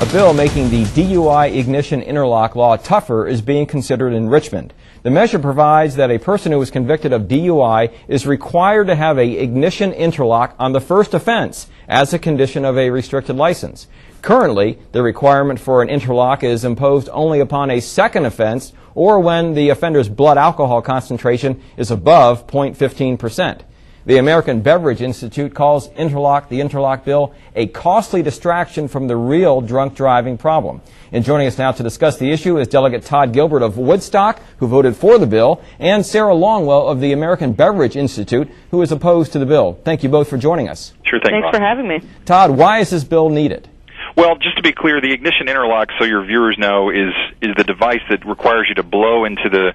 A bill making the DUI Ignition Interlock law tougher is being considered in Richmond. The measure provides that a person who is convicted of DUI is required to have an ignition interlock on the first offense as a condition of a restricted license. Currently, the requirement for an interlock is imposed only upon a second offense or when the offender's blood alcohol concentration is above 0.15%. The American Beverage Institute calls the interlock bill a costly distraction from the real drunk driving problem. And joining us now to discuss the issue is Delegate Todd Gilbert of Woodstock, who voted for the bill, and Sarah Longwell of the American Beverage Institute, who is opposed to the bill. Thank you both for joining us. Sure thing, Thanks for having me. Todd, why is this bill needed? Well, just to be clear, the ignition interlock, so your viewers know, is the device that requires you to blow into the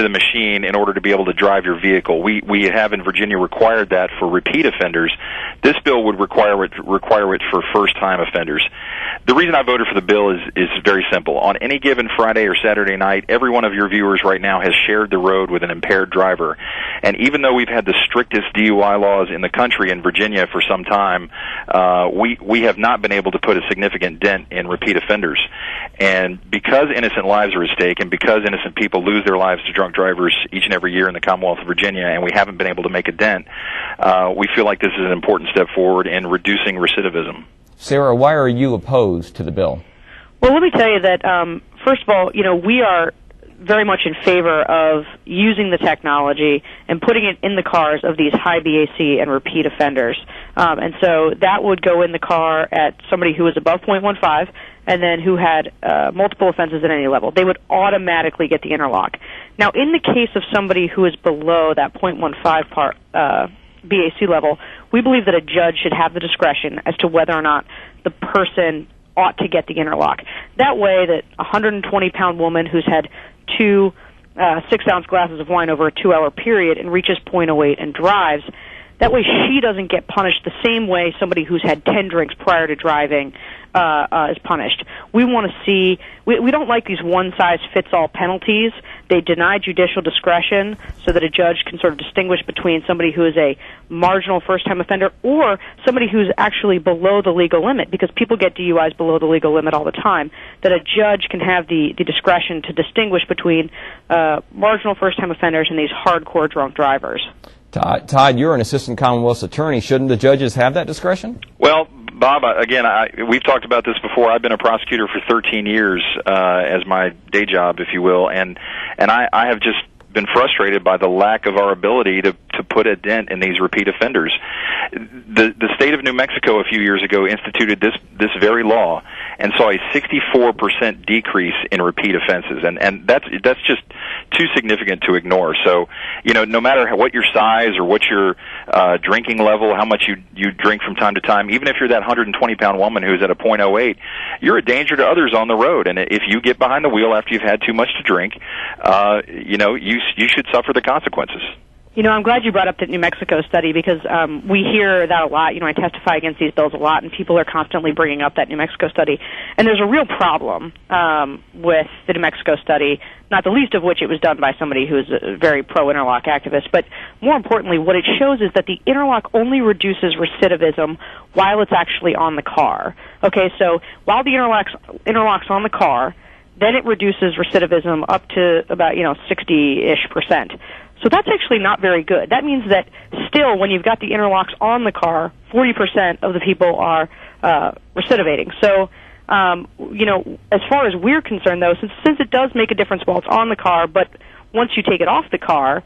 machine in order to be able to drive your vehicle. We have in Virginia required that for repeat offenders. This bill would require it for first-time offenders. The reason I voted for the bill is very simple. On any given Friday or Saturday night, every one of your viewers right now has shared the road with an impaired driver. And even though we've had the strictest DUI laws in the country in Virginia for some time, we have not been able to put a significant dent in repeat offenders. And because innocent lives are at stake and because innocent people lose their lives to drunk drivers each and every year in the Commonwealth of Virginia, and we haven't been able to make a dent, we feel like this is an important step forward in reducing recidivism. Sarah, why are you opposed to the bill? Well, let me tell you that, first of all, we are very much in favor of using the technology and putting it in the cars of these high BAC and repeat offenders. And so that would go in the car at somebody who was above 0.15 and then who had multiple offenses at any level. They would automatically get the interlock. Now, in the case of somebody who is below that 0.15 BAC level, we believe that a judge should have the discretion as to whether or not the person ought to get the interlock. That way that a 120-pound woman who's had two 6-ounce glasses of wine over a 2-hour period and reaches 0.08 and drives, that way she doesn't get punished the same way somebody who's had 10 drinks prior to driving is punished. We want to see, we don't like these one-size-fits-all penalties. They deny judicial discretion so that a judge can sort of distinguish between somebody who is a marginal first-time offender or somebody who's actually below the legal limit, because people get DUIs below the legal limit all the time, that a judge can have the discretion to distinguish between marginal first-time offenders and these hardcore drunk drivers. Todd, you're an assistant Commonwealth's attorney. Shouldn't the judges have that discretion? Well, Bob, again, we've talked about this before. I've been a prosecutor for 13 years as my day job, if you will, and I have just been frustrated by the lack of our ability to put a dent in these repeat offenders. The state of New Mexico a few years ago instituted this very law and saw a 64% decrease in repeat offenses, and that's just too significant to ignore. So, no matter what your size or what your drinking level, how much you drink from time to time, even if you're that 120-pound woman who's at a 0.08, you're a danger to others on the road. And if you get behind the wheel after you've had too much to drink, you should suffer the consequences. I'm glad you brought up the New Mexico study because we hear that a lot. I testify against these bills a lot, and people are constantly bringing up that New Mexico study. And there's a real problem with the New Mexico study, not the least of which it was done by somebody who is a very pro-interlock activist. But more importantly, what it shows is that the interlock only reduces recidivism while it's actually on the car. Okay, so while the interlock's on the car, then it reduces recidivism up to about 60-ish%. So that's actually not very good. That means that still, when you've got the interlocks on the car, 40% of the people are recidivating. So, as far as we're concerned, though, since it does make a difference while it's on the car, but once you take it off the car,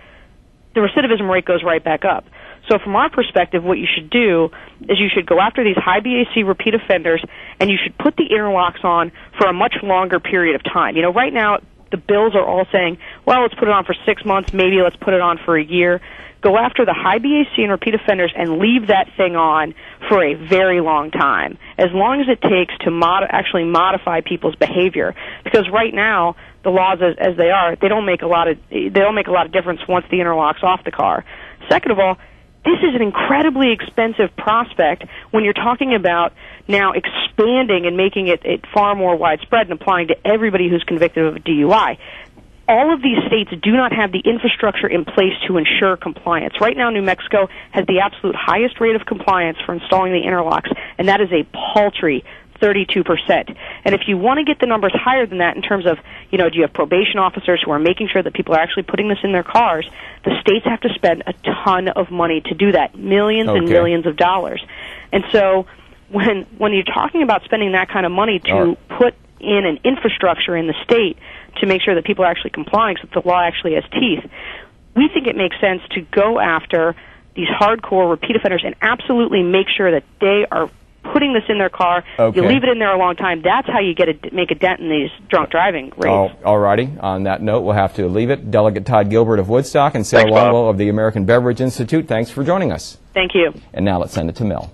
the recidivism rate goes right back up. So from our perspective, what you should do is you should go after these high BAC repeat offenders, and you should put the interlocks on for a much longer period of time. Right now, the bills are all saying, well, let's put it on for 6 months, maybe let's put it on for a year. Go after the high BAC and repeat offenders and leave that thing on for a very long time, as long as it takes to actually modify people's behavior. Because right now, the laws as they are, they don't make a lot of difference once the interlock's off the car. Second of all, this is an incredibly expensive prospect when you're talking about now expanding and making it far more widespread and applying to everybody who's convicted of a DUI. All of these states do not have the infrastructure in place to ensure compliance. Right now, New Mexico has the absolute highest rate of compliance for installing the interlocks, and that is a paltry 32%. And if you want to get the numbers higher than that in terms of, do you have probation officers who are making sure that people are actually putting this in their cars, the states have to spend a ton of money to do that, millions and millions of dollars. And so when you're talking about spending that kind of money to put in an infrastructure in the state to make sure that people are actually complying so that the law actually has teeth, we think it makes sense to go after these hardcore repeat offenders and absolutely make sure that they are putting this in their car. You leave it in there a long time. That's how you make a dent in these drunk driving rates. All righty. On that note, we'll have to leave it. Delegate Todd Gilbert of Woodstock and Sarah Longwell of the American Beverage Institute, thanks for joining us. Thank you. And now let's send it to Mel.